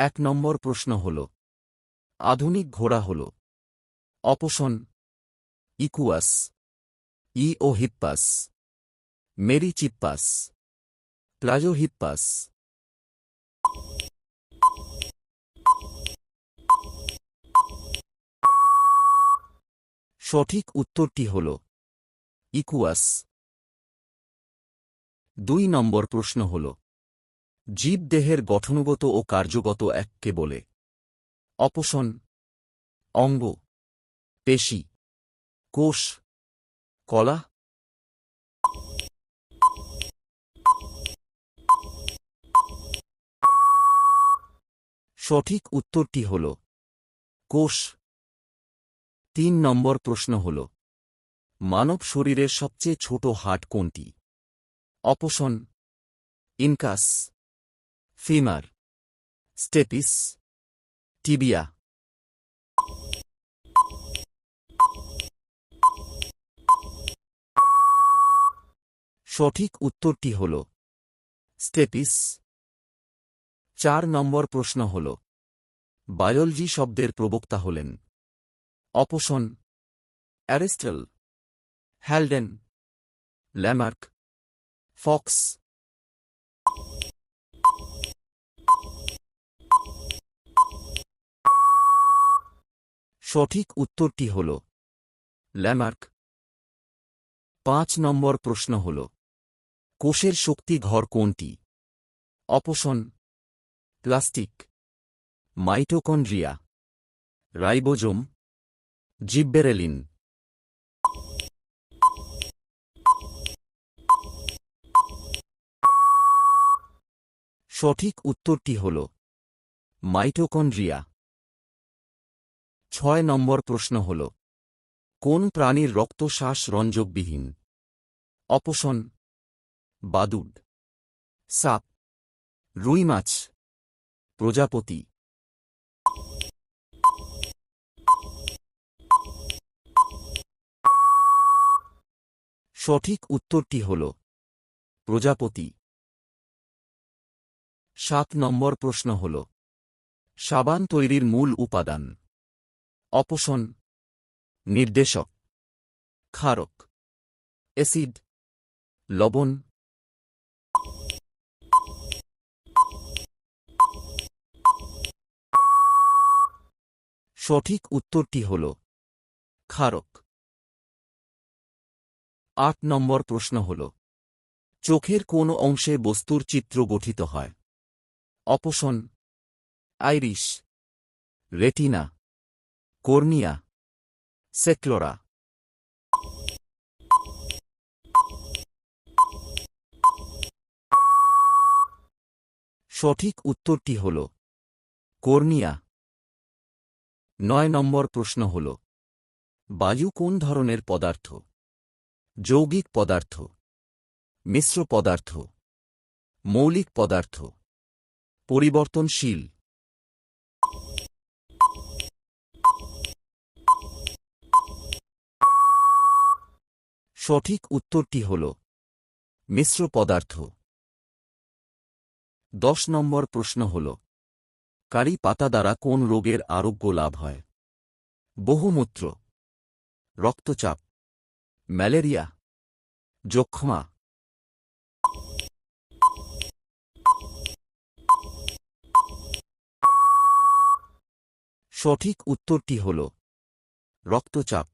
এক নম্বর প্রশ্ন হল, আধুনিক ঘোড়া হল অপশন ইকুয়াস, ও হিপ্পাস, মেরিচিপ্পাস, প্লাজোহিপ্পাস। সঠিক উত্তরটি হল ইকুয়াস। ২ নম্বর প্রশ্ন হল, জীবদেহের গঠনগত ও কার্যগত এককে বলে? অপশন অঙ্গ, পেশি, কোষ, কলা। সঠিক উত্তরটি হল কোষ। ৩ নম্বর প্রশ্ন হল, মানব শরীরের সবচেয়ে ছোট হাড় কোনটি? Option incus, femur, stapes, tibia. সঠিক উত্তরটি হল স্টেপিস। ৪ নম্বর প্রশ্ন হল, বায়োলজি শব্দের প্রবক্তা হলেন? Option Aristotle, Haldane, Lamarck, Fox. সঠিক উত্তরটি হল ল্যামার্ক। ৫ নম্বর প্রশ্ন হল, কোষের শক্তি ঘর কোনটি? Option plastic, mitochondria, ribosome, gibberellin. সঠিক উত্তরটি হল মাইটোকন্ড্রিয়া। ৬ নম্বর প্রশ্ন হল, কোন প্রাণীর রক্ত শ্বাসরঞ্জকবিহীন? অপশন বাদুড়, সাপ, রুই মাছ, প্রজাপতি। সঠিক উত্তরটি হল প্রজাপতি। ৭ নম্বর প্রশ্ন হল, সাবান তৈরির মূল উপাদান? অপশন নির্দেশক, ক্ষারক, অ্যাসিড, লবণ। সঠিক উত্তরটি হল ক্ষারক। ৮ নম্বর প্রশ্ন হল, চোখের কোন অংশে বস্তুর চিত্র গঠিত হয়? Option iris, retina, cornea, sclera. সঠিক উত্তরটি হল কর্নিয়া। ৯ নম্বর প্রশ্ন হল, বায়ু কোন ধরনের পদার্থ? যৌগিক পদার্থ, মিশ্র পদার্থ, মৌলিক পদার্থ, পরিবর্তনশীল। সঠিক উত্তরটি হল মিশ্র পদার্থ। ১০ নম্বর প্রশ্ন হল, কারি পাতা দ্বারা কোন রোগের আরোগ্য লাভ হয়? বহুমূত্র, রক্তচাপ, ম্যালেরিয়া, যক্ষ্মা। সঠিক উত্তরটি হল রক্তচাপ।